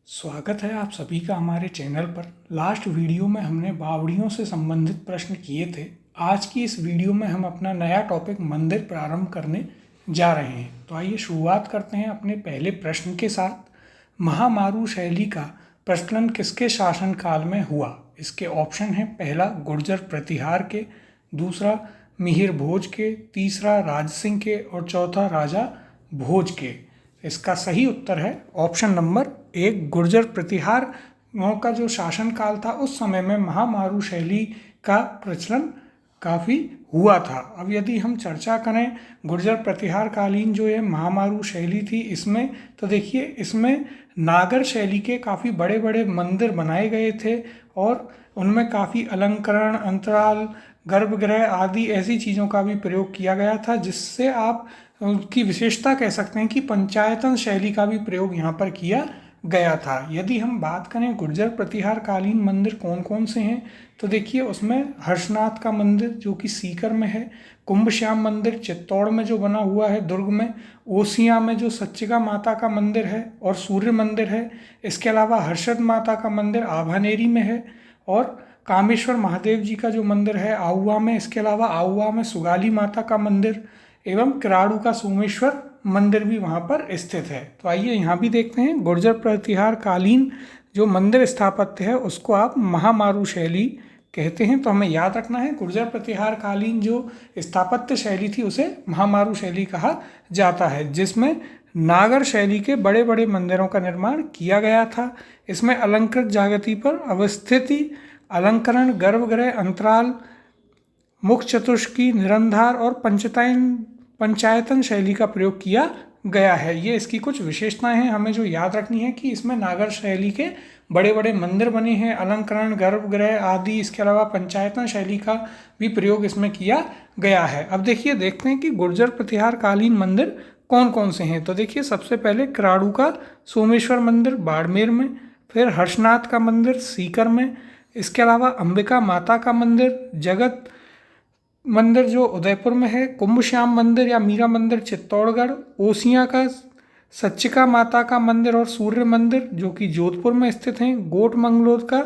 स्वागत है आप सभी का हमारे चैनल पर। लास्ट वीडियो में हमने बावड़ियों से संबंधित प्रश्न किए थे। आज की इस वीडियो में हम अपना नया टॉपिक मंदिर प्रारंभ करने जा रहे हैं। तो आइए शुरुआत करते हैं अपने पहले प्रश्न के साथ। महामारू शैली का प्रचलन किसके शासनकाल में हुआ? इसके ऑप्शन हैं, पहला गुर्जर प्रतिहार के, दूसरा मिहिर भोज के, तीसरा राज सिंह के और चौथा राजा भोज के। इसका सही उत्तर है ऑप्शन नंबर एक, गुर्जर प्रतिहार का जो शासनकाल था उस समय में महामारू शैली का प्रचलन काफ़ी हुआ था। अब यदि हम चर्चा करें गुर्जर प्रतिहार कालीन जो ये महामारू शैली थी इसमें, तो देखिए इसमें नागर शैली के काफ़ी बड़े बड़े मंदिर बनाए गए थे और उनमें काफ़ी अलंकरण, अंतराल, गर्भगृह आदि ऐसी चीज़ों का भी प्रयोग किया गया था, जिससे आप उनकी विशेषता कह सकते हैं कि पंचायतन शैली का भी प्रयोग यहाँ पर किया गया था। यदि हम बात करें गुर्जर प्रतिहार कालीन मंदिर कौन कौन से हैं, तो देखिए उसमें हर्षनाथ का मंदिर जो कि सीकर में है, कुंभश्याम मंदिर चित्तौड़ में जो बना हुआ है दुर्ग में, ओसियां में जो सच्चिका माता का मंदिर है और सूर्य मंदिर है। इसके अलावा हर्षद माता का मंदिर आभानेरी में है और कामेश्वर महादेव जी का जो मंदिर है आहुआ में। इसके अलावा आहुआ में सुगाली माता का मंदिर एवं किराड़ू का सोमेश्वर मंदिर भी वहाँ पर स्थित है। तो आइए यहाँ भी देखते हैं गुर्जर प्रतिहार कालीन जो मंदिर स्थापत्य है उसको आप महामारू शैली कहते हैं। तो हमें याद रखना है गुर्जर प्रतिहार कालीन जो स्थापत्य शैली थी उसे महामारू शैली कहा जाता है, जिसमें नागर शैली के बड़े बड़े मंदिरों का निर्माण किया गया था। इसमें अलंकृत जागती पर अवस्थिति, अलंकरण, गर्भगृह, अंतराल, मुख्य चतुष्की, निरंधार और पंचायतन शैली का प्रयोग किया गया है। ये इसकी कुछ विशेषताएं हैं हमें जो याद रखनी है कि इसमें नागर शैली के बड़े बड़े मंदिर बने हैं, अलंकरण, गर्भगृह आदि। इसके अलावा पंचायतन शैली का भी प्रयोग इसमें किया गया है। अब देखिए देखते हैं कि गुर्जर प्रतिहार कालीन मंदिर कौन कौन से हैं। तो देखिए सबसे पहले किराड़ू का सोमेश्वर मंदिर बाड़मेर में, फिर हर्षनाथ का मंदिर सीकर में, इसके अलावा अंबिका माता का मंदिर जगत मंदिर जो उदयपुर में है, कुंभश्याम मंदिर या मीरा मंदिर चित्तौड़गढ़, ओसियां का सच्चिका माता का मंदिर और सूर्य मंदिर जो कि जोधपुर में स्थित हैं, गोट मंगलोद का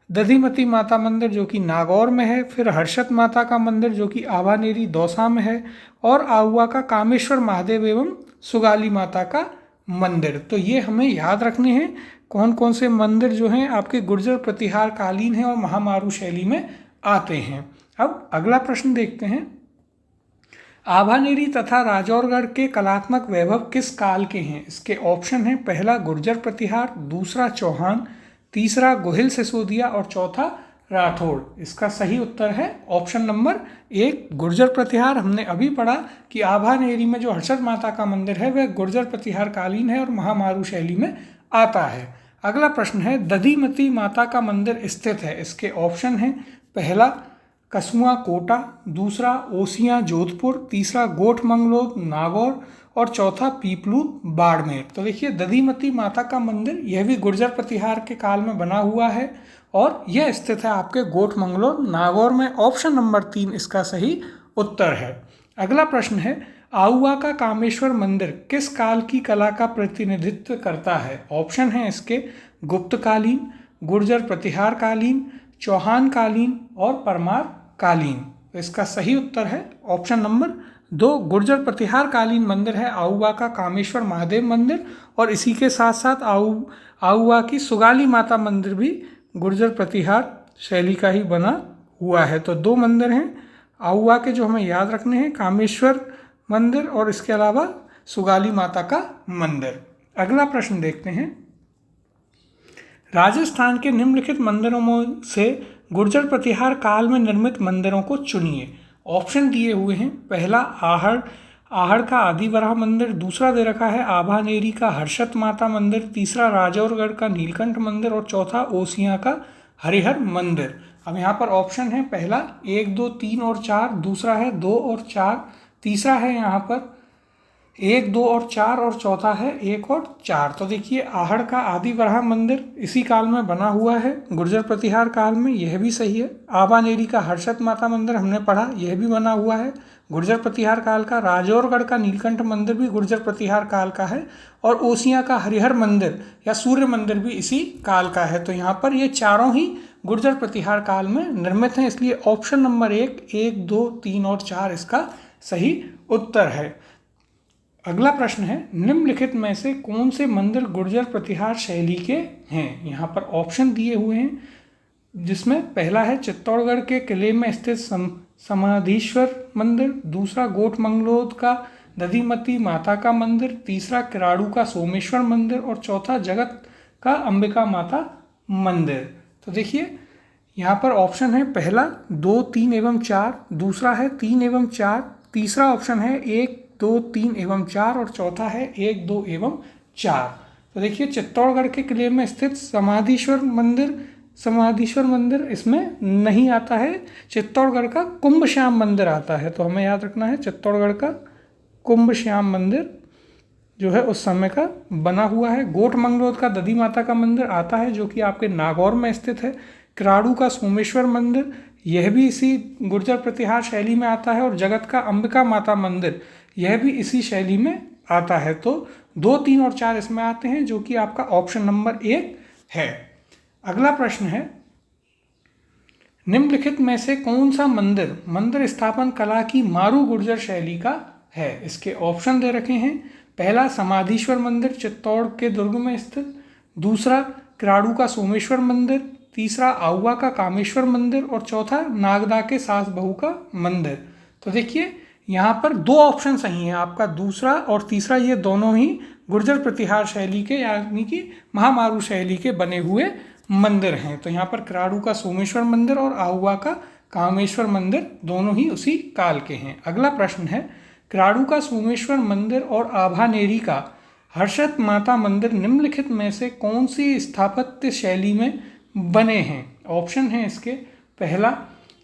दधिमती माता मंदिर जो कि नागौर में है, फिर हर्षद माता का मंदिर जो कि आभानेरी दौसा में है और आहुआ का कामेश्वर महादेव एवं सुगाली माता का मंदिर। तो ये हमें याद रखने हैं कौन कौन से मंदिर जो हैं आपके गुर्जर प्रतिहार कालीन हैं और महामारू शैली में आते हैं। अब अगला प्रश्न देखते हैं। आभानेरी तथा राजौरगढ़ के कलात्मक वैभव किस काल के हैं? इसके ऑप्शन हैं, पहला गुर्जर प्रतिहार, दूसरा चौहान, तीसरा गोहिल सिसोदिया और चौथा राठौड़। इसका सही उत्तर है ऑप्शन नंबर एक, गुर्जर प्रतिहार। हमने अभी पढ़ा कि आभानेरी में जो हर्षद माता का मंदिर है वह गुर्जर प्रतिहार कालीन है और महामारू शैली में आता है। अगला प्रश्न है, दधिमती माता का मंदिर स्थित है। इसके ऑप्शन हैं, पहला कसुआ कोटा, दूसरा ओसियां जोधपुर, तीसरा गोठ मंगलोद नागौर और चौथा पीपलू बाड़मेर। तो देखिए दधिमती माता का मंदिर यह भी गुर्जर प्रतिहार के काल में बना हुआ है और यह स्थित है आपके गोठ मंगलोद नागौर में। ऑप्शन नंबर 3 इसका सही उत्तर है। अगला प्रश्न है, आहुआ का कामेश्वर मंदिर किस काल की कला का प्रतिनिधित्व करता है? ऑप्शन है इसके, गुप्त कालीन, गुर्जर प्रतिहार कालीन, चौहान कालीन और परमार कालीन। तो इसका सही उत्तर है ऑप्शन नंबर 2, गुर्जर प्रतिहार कालीन मंदिर है आहुआ का कामेश्वर महादेव मंदिर और इसी के साथ साथ आहुआ की सुगाली माता मंदिर भी गुर्जर प्रतिहार शैली का ही बना हुआ है। तो 2 मंदिर हैं आहुआ के जो हमें याद रखने हैं, कामेश्वर मंदिर और इसके अलावा सुगाली माता का मंदिर। अगला प्रश्न देखते हैं, राजस्थान के निम्नलिखित मंदिरों में से गुर्जर प्रतिहार काल में निर्मित मंदिरों को चुनिए। ऑप्शन दिए हुए हैं, पहला आहड़ का आदिवराह मंदिर, दूसरा दे रखा है आभानेरी का हर्षद माता मंदिर, तीसरा राजौरगढ़ का नीलकंठ मंदिर और चौथा ओसियां का हरिहर मंदिर। अब यहाँ पर ऑप्शन है, पहला 1, 2, 3 और 4, दूसरा है 2 और 4, तीसरा है यहाँ पर 1, 2 और 4 और चौथा है 1 और 4। तो देखिए आहड़ का आदिवराह मंदिर इसी काल में बना हुआ है गुर्जर प्रतिहार काल में, यह भी सही है। आभानेरी का हर्षद माता मंदिर हमने पढ़ा, यह भी बना हुआ है गुर्जर प्रतिहार काल का। राजौरगढ़ का नीलकंठ मंदिर भी गुर्जर प्रतिहार काल का है, और ओसियां का हरिहर मंदिर या सूर्य मंदिर भी इसी काल का है। तो यहाँ पर ये चारों ही गुर्जर प्रतिहार काल में निर्मित हैं, इसलिए ऑप्शन नंबर 1, 2, 3 और 4 इसका सही उत्तर है। अगला प्रश्न है, निम्नलिखित में से कौन से मंदिर गुर्जर प्रतिहार शैली के हैं? यहाँ पर ऑप्शन दिए हुए हैं, जिसमें पहला है चित्तौड़गढ़ के किले में स्थित समाधीश्वर मंदिर, दूसरा गोटमंगलोद का दधिमती माता का मंदिर, तीसरा किराड़ू का सोमेश्वर मंदिर और चौथा जगत का अंबिका माता मंदिर। तो देखिए यहाँ पर ऑप्शन है पहला 2, 3 एवं 4, दूसरा है 3 एवं 4, तीसरा ऑप्शन है 1, 2, 3 एवं 4 और चौथा है 1, 2 एवं 4। तो देखिए चित्तौड़गढ़ के किले में स्थित समाधीश्वर मंदिर इसमें नहीं आता है, चित्तौड़गढ़ का कुंभश्याम मंदिर आता है। तो हमें याद रखना है चित्तौड़गढ़ का कुंभश्याम मंदिर जो है उस समय का बना हुआ है। गोटमंगलोद का दधी माता का मंदिर आता है, जो कि आपके नागौर में स्थित है। किराड़ू का सोमेश्वर मंदिर, यह भी इसी गुर्जर प्रतिहार शैली में आता है, और जगत का अंबिका माता मंदिर यह भी इसी शैली में आता है। तो 2, 3 और 4 इसमें आते हैं, जो कि आपका ऑप्शन नंबर 1 है। अगला प्रश्न है, निम्नलिखित में से कौन सा मंदिर स्थापन कला की मारू गुर्जर शैली का है? इसके ऑप्शन दे रखे हैं। पहला समाधीश्वर मंदिर चित्तौड़ के दुर्ग में स्थित, दूसरा किराड़ू का सोमेश्वर मंदिर, तीसरा आउवा का कामेश्वर मंदिर और चौथा नागदा के सास बहू का मंदिर। तो देखिए यहाँ पर 2 ऑप्शन सही हैं आपका, दूसरा और तीसरा ये दोनों ही गुर्जर प्रतिहार शैली के यानी कि महामारू शैली के बने हुए मंदिर हैं। तो यहाँ पर किराड़ू का सोमेश्वर मंदिर और आहुआ का कामेश्वर मंदिर दोनों ही उसी काल के हैं। अगला प्रश्न है, किराड़ू का सोमेश्वर मंदिर और आभानेरी का हर्षद माता मंदिर निम्नलिखित में से कौन सी स्थापत्य शैली में बने हैं? ऑप्शन है इसके, पहला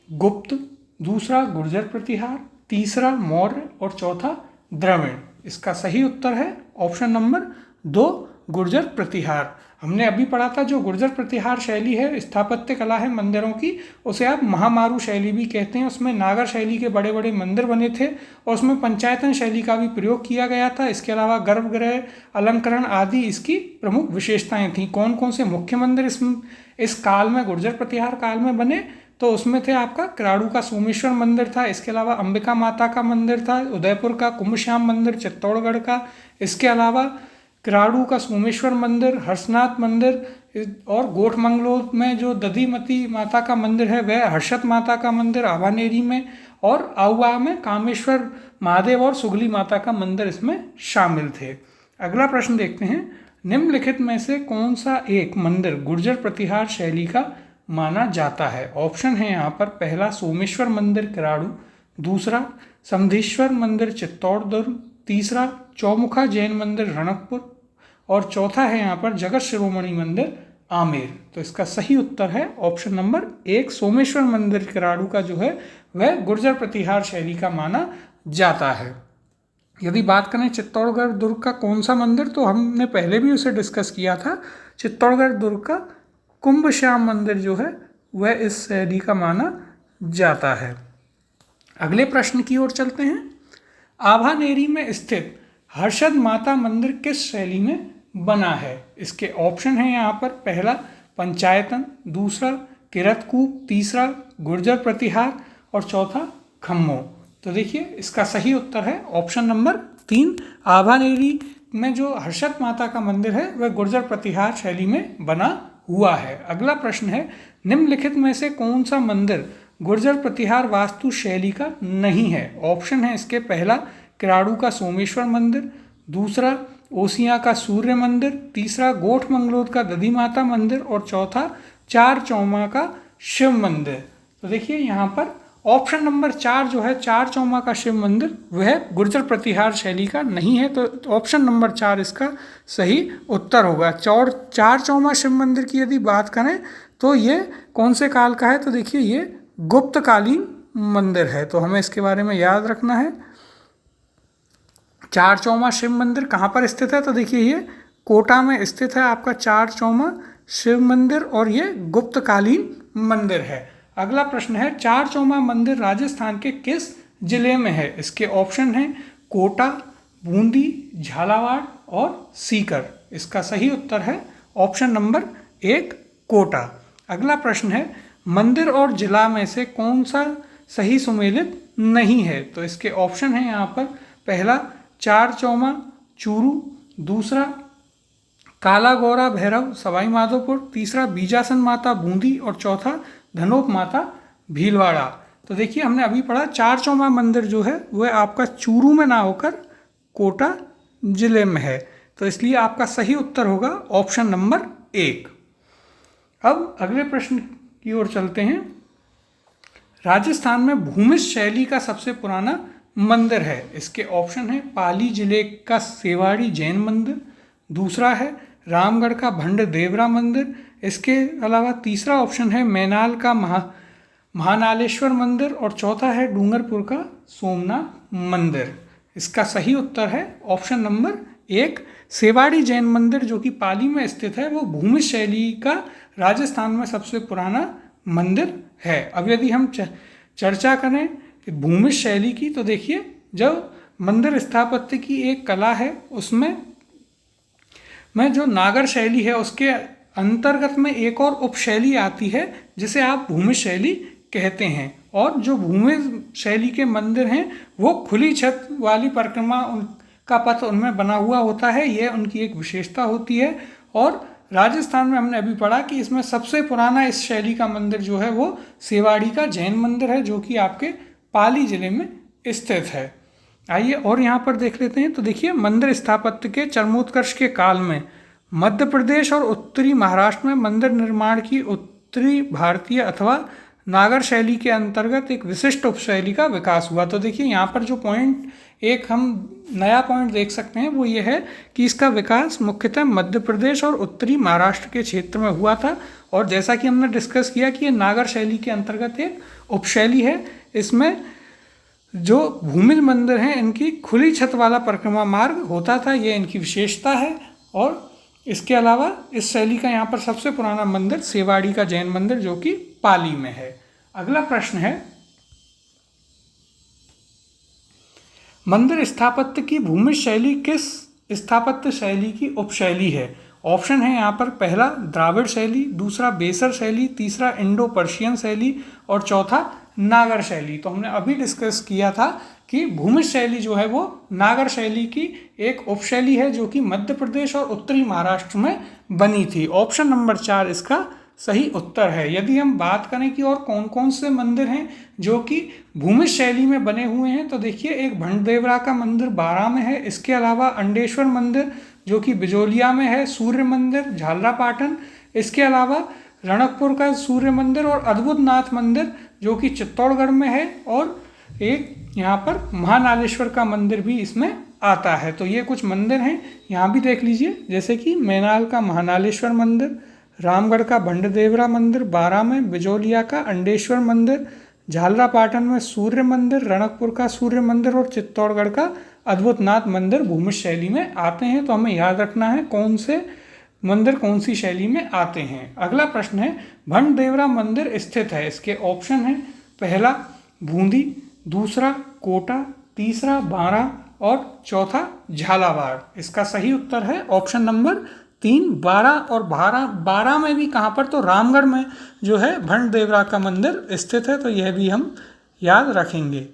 गुप्त, दूसरा गुर्जर प्रतिहार, तीसरा मौर्य और चौथा द्रविड़। इसका सही उत्तर है ऑप्शन नंबर 2, गुर्जर प्रतिहार। हमने अभी पढ़ा था जो गुर्जर प्रतिहार शैली है, स्थापत्य कला है मंदिरों की, उसे आप महामारू शैली भी कहते हैं। उसमें नागर शैली के बड़े बड़े मंदिर बने थे और उसमें पंचायतन शैली का भी प्रयोग किया गया था। इसके अलावा गर्भगृह, अलंकरण आदि इसकी प्रमुख विशेषताएं थीं। कौन कौन से मुख्य मंदिर इस काल में, गुर्जर प्रतिहार काल में बने? तो उसमें थे आपका किराड़ू का सोमेश्वर मंदिर था, इसके अलावा अंबिका माता का मंदिर था, उदयपुर का कुंभश्याम मंदिर चित्तौड़गढ़ का, इसके अलावा किराड़ू का सोमेश्वर मंदिर, हर्षनाथ मंदिर, और गोटमंगलोद में जो दधिमती माता का मंदिर है वह हर्षद माता का मंदिर आभानेरी में, और आउवा में कामेश्वर महादेव और सुगली माता का मंदिर इसमें शामिल थे। अगला प्रश्न देखते हैं, निम्नलिखित में से कौन सा एक मंदिर गुर्जर प्रतिहार शैली का माना जाता है? ऑप्शन है यहाँ पर, पहला सोमेश्वर मंदिर किराड़ू, दूसरा समधीश्वर मंदिर चित्तौड़ दुर्ग, तीसरा चौमुखा जैन मंदिर रणकपुर और चौथा है यहाँ पर जगत शिरोमणि मंदिर आमेर। तो इसका सही उत्तर है ऑप्शन नंबर 1, सोमेश्वर मंदिर किराड़ू का जो है वह गुर्जर प्रतिहार शैली का माना जाता है। यदि बात करें चित्तौड़गढ़ दुर्ग का कौन सा मंदिर, तो हमने पहले भी उसे डिस्कस किया था। चित्तौड़गढ़ दुर्ग का कुंभश्याम मंदिर जो है वह इस शैली का माना जाता है। अगले प्रश्न की ओर चलते हैं, आभानेरी में स्थित हर्षद माता मंदिर किस शैली में बना है? इसके ऑप्शन हैं यहाँ पर, पहला पंचायतन, दूसरा किरतकूप, तीसरा गुर्जर प्रतिहार और चौथा खम्मो। तो देखिए इसका सही उत्तर है ऑप्शन नंबर 3, आभानेरी में जो हर्षद माता का मंदिर है वह गुर्जर प्रतिहार शैली में बना हुआ है। अगला प्रश्न है, निम्नलिखित में से कौन सा मंदिर गुर्जर प्रतिहार वास्तु शैली का नहीं है? ऑप्शन है इसके, पहला किराड़ू का सोमेश्वर मंदिर, दूसरा ओसियां का सूर्य मंदिर, तीसरा गोटमंगलोद का दधी माता मंदिर और चौथा चार चौमा का शिव मंदिर। तो देखिए यहाँ पर ऑप्शन नंबर 4 जो है, चार चौमा का शिव मंदिर, वह गुर्जर प्रतिहार शैली का नहीं है। तो ऑप्शन नंबर 4 इसका सही उत्तर होगा। चार चौमा शिव मंदिर की यदि बात करें तो ये कौन से काल का है? तो देखिए ये गुप्तकालीन मंदिर है, तो हमें इसके बारे में याद रखना है। चार चौमा शिव मंदिर कहाँ पर स्थित है? तो देखिए ये कोटा में स्थित है आपका चार चौमा शिव मंदिर, और ये गुप्तकालीन मंदिर है। अगला प्रश्न है, चार चौमा मंदिर राजस्थान के किस जिले में है? इसके ऑप्शन हैं कोटा, बूंदी, झालावाड़ और सीकर। इसका सही उत्तर है ऑप्शन नंबर 1 कोटा। अगला प्रश्न है मंदिर और जिला में से कौन सा सही सुमेलित नहीं है? तो इसके ऑप्शन हैं यहाँ पर, पहला चारचौमा चूरू, दूसरा काला गौरा भैरव सवाई माधोपुर, तीसरा बीजासन माता बूंदी और चौथा धनोप माता भीलवाड़ा। तो देखिए हमने अभी पढ़ा चारचौमा मंदिर जो है वह आपका चूरू में ना होकर कोटा जिले में है, तो इसलिए आपका सही उत्तर होगा ऑप्शन नंबर 1। अब अगले प्रश्न की ओर चलते हैं। राजस्थान में भूमिज शैली का सबसे पुराना मंदिर है? इसके ऑप्शन है पाली जिले का सेवाड़ी जैन मंदिर, दूसरा है रामगढ़ का भंड देवरा मंदिर, इसके अलावा तीसरा ऑप्शन है मैनाल का महानालेश्वर मंदिर और चौथा है डूंगरपुर का सोमनाथ मंदिर। इसका सही उत्तर है ऑप्शन नंबर 1 सेवाड़ी जैन मंदिर, जो कि पाली में स्थित है। वो भूमिज शैली का राजस्थान में सबसे पुराना मंदिर है। अब यदि हम चर्चा करें भूमिज शैली की, तो देखिए जब मंदिर स्थापत्य की एक कला है उसमें जो नागर शैली है उसके अंतर्गत में एक और उपशैली आती है जिसे आप भूमिज शैली कहते हैं। और जो भूमिज शैली के मंदिर हैं वो खुली छत वाली परिक्रमा का पथ उनमें बना हुआ होता है, यह उनकी एक विशेषता होती है। और राजस्थान में हमने अभी पढ़ा कि इसमें सबसे पुराना इस शैली का मंदिर जो है वो सेवाड़ी का जैन मंदिर है, जो कि आपके पाली जिले में स्थित है। आइए और यहाँ पर देख लेते हैं। तो देखिए मंदिर स्थापत्य के चरमोत्कर्ष के काल में मध्य प्रदेश और उत्तरी महाराष्ट्र में मंदिर निर्माण की उत्तरी भारतीय अथवा नागर शैली के अंतर्गत एक विशिष्ट उपशैली का विकास हुआ। तो देखिए यहाँ पर जो पॉइंट एक हम नया पॉइंट देख सकते हैं वो ये है कि इसका विकास मुख्यतः मध्य प्रदेश और उत्तरी महाराष्ट्र के क्षेत्र में हुआ था। और जैसा कि हमने डिस्कस किया कि ये नागर शैली के अंतर्गत एक उपशैली है। इसमें जो भूमिज मंदिर हैं इनकी खुली छत वाला परिक्रमा मार्ग होता था, ये इनकी विशेषता है। और इसके अलावा इस शैली का यहाँ पर सबसे पुराना मंदिर सेवाड़ी का जैन मंदिर, जो कि पाली में है। अगला प्रश्न है मंदिर स्थापत्य की भूमिज शैली किस स्थापत्य शैली की उपशैली है? ऑप्शन है यहाँ पर, पहला द्राविड़ शैली, दूसरा बेसर शैली, तीसरा इंडो पर्शियन शैली और चौथा नागर शैली। तो हमने अभी डिस्कस किया था कि भूमिज शैली जो है वो नागर शैली की एक उपशैली है, जो कि मध्य प्रदेश और उत्तरी महाराष्ट्र में बनी थी। ऑप्शन नंबर 4 इसका सही उत्तर है। यदि हम बात करें कि और कौन कौन से मंदिर हैं जो कि भूमिज शैली में बने हुए हैं, तो देखिए एक भंडदेवरा का मंदिर बारां में है, इसके अलावा अंडेश्वर मंदिर जो कि बिजोलिया में है, सूर्य मंदिर झालरापाटन, इसके अलावा रणकपुर का सूर्य मंदिर और अद्भुत नाथ मंदिर जो कि चित्तौड़गढ़ में है, और एक यहाँ पर महानालेश्वर का मंदिर भी इसमें आता है। तो ये कुछ मंदिर हैं, यहाँ भी देख लीजिए, जैसे कि मैनाल का महानालेश्वर मंदिर, रामगढ़ का भंडदेवरा मंदिर, बारां में बिजोलिया का अंडेश्वर मंदिर, झालरापाटन में सूर्य मंदिर, रणकपुर का सूर्य मंदिर और चित्तौड़गढ़ का अद्भुतनाथ मंदिर भूमिज शैली में आते हैं। तो हमें याद रखना है कौन से मंदिर कौन सी शैली में आते हैं। अगला प्रश्न है भंडदेवरा मंदिर स्थित है? इसके ऑप्शन है, पहला बूंदी, दूसरा कोटा, तीसरा बारां और चौथा झालावाड़। इसका सही उत्तर है ऑप्शन नंबर 3 बारां। और बारां में भी कहाँ पर? तो रामगढ़ में जो है भंडदेवरा का मंदिर स्थित है, तो यह भी हम याद रखेंगे।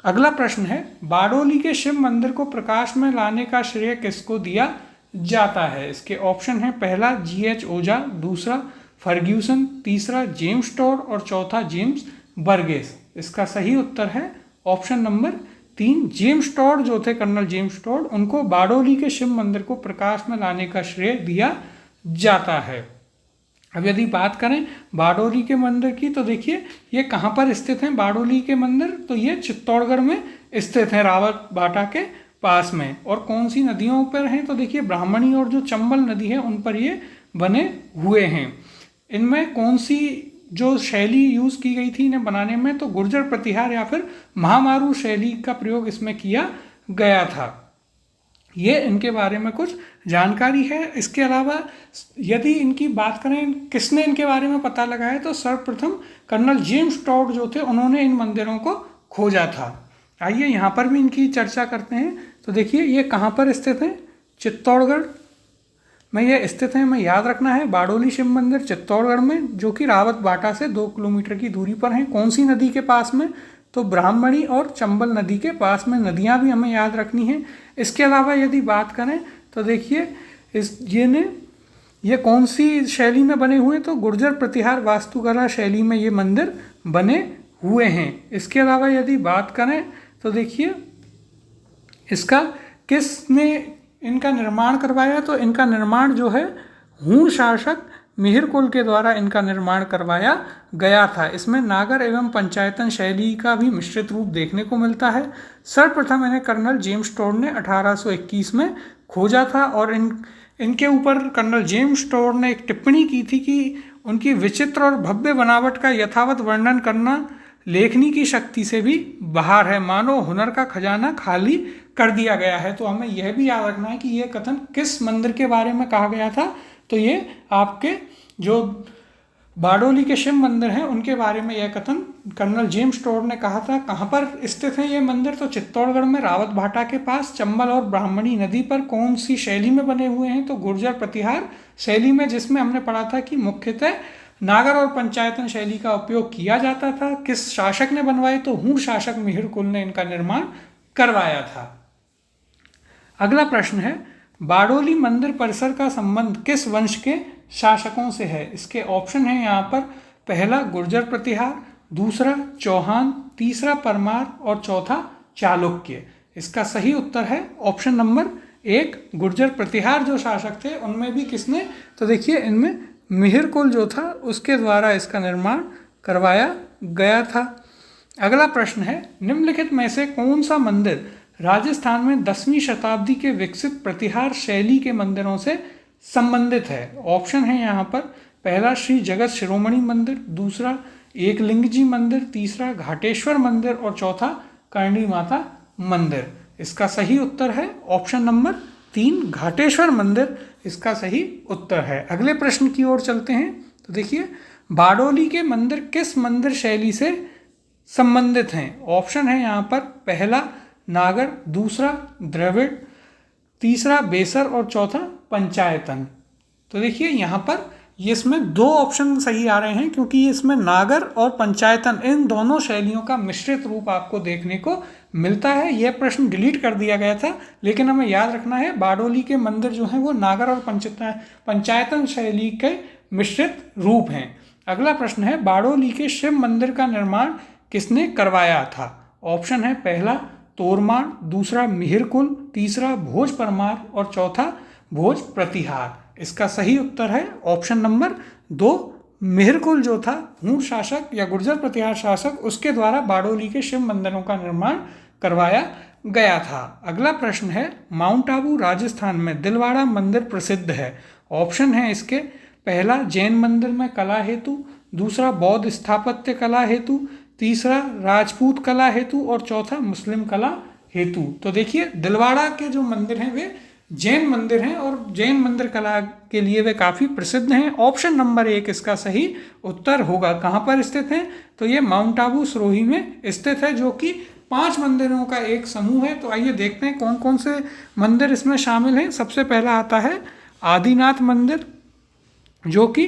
अगला प्रश्न है बारडोली के शिव मंदिर को प्रकाश में लाने का श्रेय किसको दिया जाता है? इसके ऑप्शन है, पहला GH ओझा, दूसरा फर्ग्यूसन, तीसरा जेम्स टॉड और चौथा जेम्स बर्गेस। इसका सही उत्तर है ऑप्शन नंबर 3 जेम्स टॉड जो थे, कर्नल जेम्स टॉड, उनको बारडोली के शिव मंदिर को प्रकाश में लाने का श्रेय दिया जाता है। अब यदि बात करें बारडोली के मंदिर की, तो देखिए ये कहाँ पर स्थित हैं बारडोली के मंदिर? तो ये चित्तौड़गढ़ में स्थित हैं, रावत बाटा के पास में। और कौन सी नदियों पर हैं? तो देखिए ब्राह्मणी और जो चंबल नदी है उन पर ये बने हुए हैं। इनमें कौन सी जो शैली यूज़ की गई थी इन्हें बनाने में? तो गुर्जर प्रतिहार या फिर महामारू शैली का प्रयोग इसमें किया गया था। ये इनके बारे में कुछ जानकारी है। इसके अलावा यदि इनकी बात करें किसने इनके बारे में पता लगाया, तो सर्वप्रथम कर्नल जेम्स टॉड जो थे उन्होंने इन मंदिरों को खोजा था। आइए यहाँ पर भी इनकी चर्चा करते हैं। तो देखिए ये कहाँ पर स्थित है, चित्तौड़गढ़ में ये स्थित है। हमें याद रखना है बारडोली शिव मंदिर चित्तौड़गढ़ में, जो कि रावत बाटा से 2 किलोमीटर की दूरी पर है। कौन सी नदी के पास में, तो ब्राह्मणी और चंबल नदी के पास में। नदियाँ भी हमें याद रखनी है। इसके अलावा यदि बात करें तो देखिए ये कौन सी शैली में बने हुए, तो गुर्जर प्रतिहार वास्तुकला शैली में ये मंदिर बने हुए हैं। इसके अलावा यदि बात करें तो देखिए इसका किसने इनका निर्माण करवाया, तो इनका निर्माण जो है हूण शासक मिहिर कुल के द्वारा इनका निर्माण करवाया गया था। इसमें नागर एवं पंचायतन शैली का भी मिश्रित रूप देखने को मिलता है। सर्वप्रथम इन्हें कर्नल जेम्स टॉड ने 1821 में खोजा था और इनके ऊपर कर्नल जेम्स टॉड ने एक टिप्पणी की थी कि उनकी विचित्र और भव्य बनावट का यथावत वर्णन करना लेखनी की शक्ति से भी बाहर है, मानो हुनर का खजाना खाली कर दिया गया है। तो हमें यह भी याद रखना है कि यह कथन किस मंदिर के बारे में कहा गया था, तो ये आपके जो बारडोली के शिव मंदिर हैं उनके बारे में यह कथन कर्नल जेम्स टॉड ने कहा था। कहाँ पर स्थित है ये मंदिर, तो चित्तौड़गढ़ में रावत भाटा के पास चंबल और ब्राह्मणी नदी पर। कौन सी शैली में बने हुए हैं, तो गुर्जर प्रतिहार शैली में, जिसमें हमने पढ़ा था कि मुख्यतः नागर और पंचायतन शैली का उपयोग किया जाता था। किस शासक ने बनवाए, तो हूण शासक मिहिर कुल ने इनका निर्माण करवाया था। अगला प्रश्न है बारडोली मंदिर परिसर का संबंध किस वंश के शासकों से है। इसके ऑप्शन है यहाँ पर, पहला गुर्जर प्रतिहार, दूसरा चौहान, तीसरा परमार और चौथा चालुक्य। इसका सही उत्तर है ऑप्शन नंबर 1 गुर्जर प्रतिहार जो शासक थे उनमें भी किसने, तो देखिए इनमें मिहिर कुल जो था उसके द्वारा इसका निर्माण करवाया गया था। अगला प्रश्न है निम्नलिखित में से कौन सा मंदिर राजस्थान में 10वीं शताब्दी के विकसित प्रतिहार शैली के मंदिरों से संबंधित है। ऑप्शन है यहाँ पर, पहला श्री जगत शिरोमणि मंदिर, दूसरा एकलिंग जी मंदिर, तीसरा घाटेश्वर मंदिर और चौथा करणी माता मंदिर। इसका सही उत्तर है ऑप्शन नंबर 3 घाटेश्वर मंदिर इसका सही उत्तर है। अगले प्रश्न की ओर चलते हैं। तो देखिए बारडोली के मंदिर किस मंदिर शैली से संबंधित हैं। ऑप्शन है यहाँ पर, पहला नागर, दूसरा द्रविड़, तीसरा बेसर और चौथा पंचायतन। तो देखिए यहाँ पर ये इसमें 2 ऑप्शन सही आ रहे हैं, क्योंकि इसमें नागर और पंचायतन इन दोनों शैलियों का मिश्रित रूप आपको देखने को मिलता है। यह प्रश्न डिलीट कर दिया गया था, लेकिन हमें याद रखना है बारडोली के मंदिर जो हैं वो नागर और पंचायतन शैली के मिश्रित रूप हैं। अगला प्रश्न है बारडोली के शिव मंदिर का निर्माण किसने करवाया था। ऑप्शन है, पहला तोरमाण, दूसरा मिहिर कुल, तीसरा भोज परमार और चौथा भोज प्रतिहार। इसका सही उत्तर है ऑप्शन नंबर 2 मिहिर कुल जो था हूण शासक या गुर्जर प्रतिहार शासक, उसके द्वारा बारडोली के शिव मंदिरों का निर्माण करवाया गया था। अगला प्रश्न है माउंट आबू राजस्थान में दिलवाड़ा मंदिर प्रसिद्ध है। ऑप्शन है इसके, पहला जैन मंदिर में कला हेतु, दूसरा बौद्ध स्थापत्य कला हेतु, तीसरा राजपूत कला हेतु और चौथा मुस्लिम कला हेतु। तो देखिए दिलवाड़ा के जो मंदिर हैं वे जैन मंदिर हैं और जैन मंदिर कला के लिए वे काफ़ी प्रसिद्ध हैं। ऑप्शन नंबर 1 इसका सही उत्तर होगा। कहाँ पर स्थित हैं, तो ये माउंट आबू सिरोही में स्थित है, जो कि 5 मंदिरों का एक समूह है। तो आइए देखते हैं कौन कौन से मंदिर इसमें शामिल हैं। सबसे पहला आता है आदिनाथ मंदिर, जो कि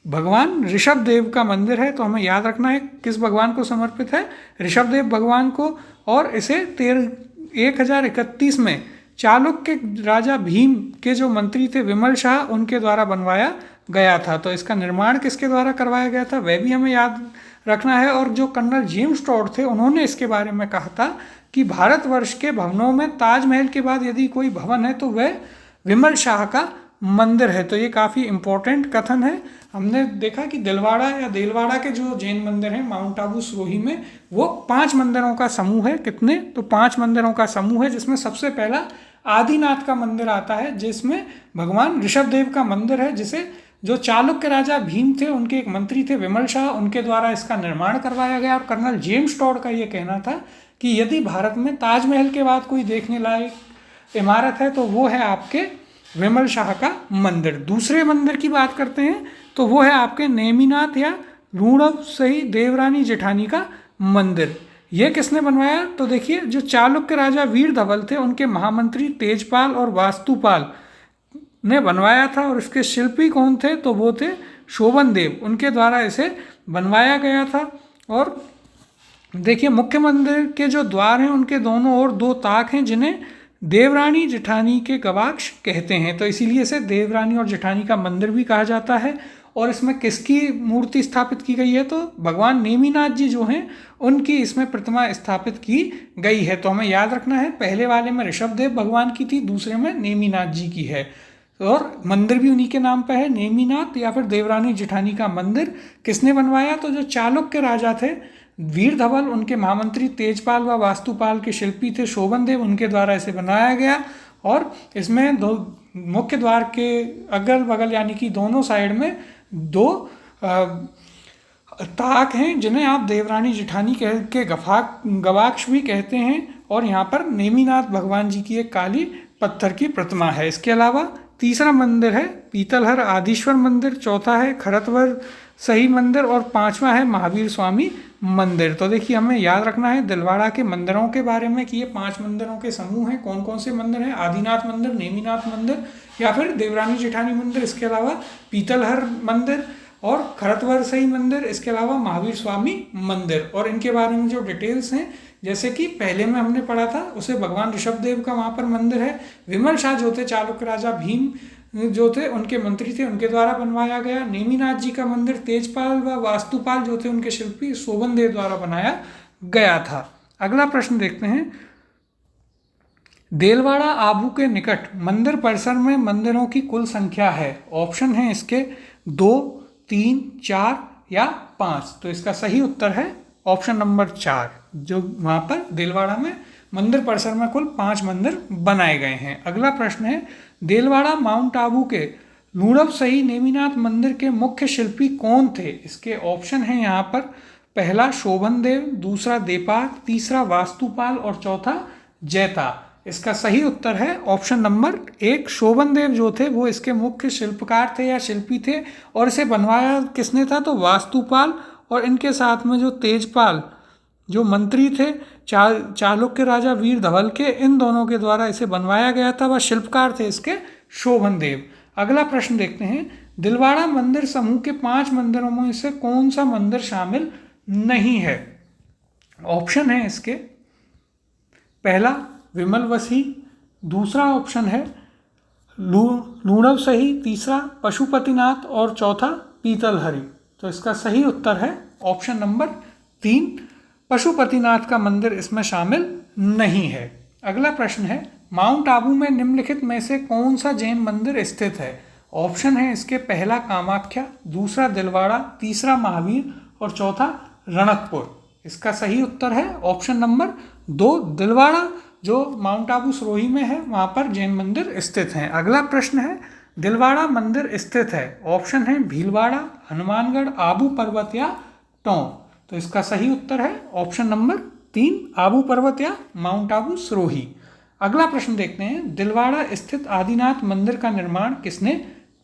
भगवान ऋषभ देव का मंदिर है। तो हमें याद रखना है किस भगवान को समर्पित है, ऋषभ देव भगवान को। और इसे 1031 में चालुक्य राजा भीम के जो मंत्री थे विमल शाह, उनके द्वारा बनवाया गया था। तो इसका निर्माण किसके द्वारा करवाया गया था वह भी हमें याद रखना है। और जो कर्नल जेम्स टॉड थे उन्होंने इसके बारे में कहा था कि भारतवर्ष के भवनों में ताजमहल के बाद यदि कोई भवन है तो वह विमल शाह का मंदिर है। तो ये काफ़ी इम्पोर्टेंट कथन है। हमने देखा कि दिलवाड़ा या देलवाड़ा के जो जैन मंदिर हैं माउंट आबू सिरोही में, वो 5 मंदिरों का समूह है। कितने, तो 5 मंदिरों का समूह है, जिसमें सबसे पहला आदिनाथ का मंदिर आता है, जिसमें भगवान ऋषभ देव का मंदिर है, जिसे जो चालुक्य राजा भीम थे उनके एक मंत्री थे विमल शाह, उनके द्वारा इसका निर्माण करवाया गया। और कर्नल जेम्स टॉड का ये कहना था कि यदि भारत में ताजमहल के बाद कोई देखने लायक इमारत है तो वो है आपके विमल शाह का मंदिर। दूसरे मंदिर की बात करते हैं तो वो है आपके नेमिनाथ या रूणवसही देवरानी जेठानी का मंदिर। ये किसने बनवाया? तो देखिए, जो चालुक्य राजा वीर धवल थे उनके महामंत्री तेजपाल और वास्तुपाल ने बनवाया था। और इसके शिल्पी कौन थे? तो वो थे शोभन देव, उनके द्वारा इसे बनवाया गया था। और देखिए, मुख्य मंदिर के जो द्वार हैं उनके दोनों ओर 2 ताक हैं जिन्हें देवरानी जेठानी के गवाक्ष कहते हैं, तो इसीलिए इसे देवरानी और जेठानी का मंदिर भी कहा जाता है। और इसमें किसकी मूर्ति स्थापित की गई है? तो भगवान नेमिनाथ जी जो हैं उनकी इसमें प्रतिमा स्थापित की गई है। तो हमें याद रखना है, पहले वाले में ऋषभदेव भगवान की थी, दूसरे में नेमिनाथ जी की है। और मंदिर भी उन्हीं के नाम पर है, नेमिनाथ या फिर देवरानी जेठानी का मंदिर। किसने बनवाया? तो जो चालुक्य राजा थे वीर धवल, उनके महामंत्री तेजपाल व वास्तुपाल के शिल्पी थे शोभन देव, उनके द्वारा इसे बनाया गया। और इसमें 2 मुख्य द्वार के अगल बगल यानी कि दोनों साइड में 2 ताक हैं जिन्हें आप देवरानी जेठानी के गवाक्ष भी कहते हैं। और यहाँ पर नेमिनाथ भगवान जी की एक काली पत्थर की प्रतिमा है। इसके अलावा तीसरा मंदिर है पीतलहर आदिश्वर मंदिर, चौथा है खरतवर सही मंदिर और 5वां है महावीर स्वामी मंदिर। तो देखिए, हमें याद रखना है दिलवाड़ा के मंदिरों के बारे में कि ये 5 मंदिरों के समूह हैं। कौन कौन से मंदिर हैं? आदिनाथ मंदिर, नेमिनाथ मंदिर या फिर देवरानी जेठानी मंदिर, इसके अलावा पीतलहर मंदिर और खरतवर सही मंदिर, इसके अलावा महावीर स्वामी मंदिर। और इनके बारे में जो डिटेल्स हैं, जैसे कि पहले में हमने पढ़ा था, उसे भगवान ऋषभदेव का वहाँ पर मंदिर है। विमल शाह जो थे चालुक्य राजा भीम जो थे उनके मंत्री थे, उनके द्वारा बनवाया गया। नेमिनाथ जी का मंदिर तेजपाल व वास्तुपाल जो थे उनके शिल्पी शोभन देव द्वारा बनाया गया था। अगला प्रश्न देखते हैं, देलवाड़ा आबू के निकट मंदिर परिसर में मंदिरों की कुल संख्या है। ऑप्शन है इसके 2, 3, 4 या 5। तो इसका सही उत्तर है ऑप्शन नंबर 4, जो वहाँ पर देलवाड़ा में मंदिर परिसर में कुल 5 मंदिर बनाए गए हैं। अगला प्रश्न है, देलवाड़ा माउंट आबू के रूणवसही नेमिनाथ मंदिर के मुख्य शिल्पी कौन थे? इसके ऑप्शन हैं यहाँ पर, पहला शोभन देव, दूसरा देपाक, तीसरा वास्तुपाल और चौथा जैता। इसका सही उत्तर है ऑप्शन नंबर 1, शोभन देव जो थे वो इसके मुख्य शिल्पकार थे या शिल्पी थे। और इसे बनवाया किसने था? तो वास्तुपाल। और इनके साथ में जो तेजपाल जो मंत्री थे चालुक्य राजा वीर धवल के, इन दोनों के द्वारा इसे बनवाया गया था। वह शिल्पकार थे इसके शोभन देव। अगला प्रश्न देखते हैं, दिलवाड़ा मंदिर समूह के 5 मंदिरों में से कौन सा मंदिर शामिल नहीं है? ऑप्शन है इसके, पहला विमलवसी, दूसरा ऑप्शन है लूणवसही, तीसरा पशुपतिनाथ और चौथा पीतलहरी। तो इसका सही उत्तर है ऑप्शन नंबर 3, पशुपतिनाथ का मंदिर इसमें शामिल नहीं है। अगला प्रश्न है, माउंट आबू में निम्नलिखित में से कौन सा जैन मंदिर स्थित है? ऑप्शन है इसके, पहला कामाख्या, दूसरा दिलवाड़ा, तीसरा महावीर और चौथा रणकपुर। इसका सही उत्तर है ऑप्शन नंबर 2, दिलवाड़ा, जो माउंट आबू सिरोही में है, वहाँ पर जैन मंदिर स्थित हैं। अगला प्रश्न है, दिलवाड़ा मंदिर स्थित है, ऑप्शन है भीलवाड़ा, हनुमानगढ़, आबू पर्वत या टोंक। तो इसका सही उत्तर है ऑप्शन नंबर 3, आबू पर्वत या माउंट आबू सिरोही। अगला प्रश्न देखते हैं, दिलवाड़ा स्थित आदिनाथ मंदिर का निर्माण किसने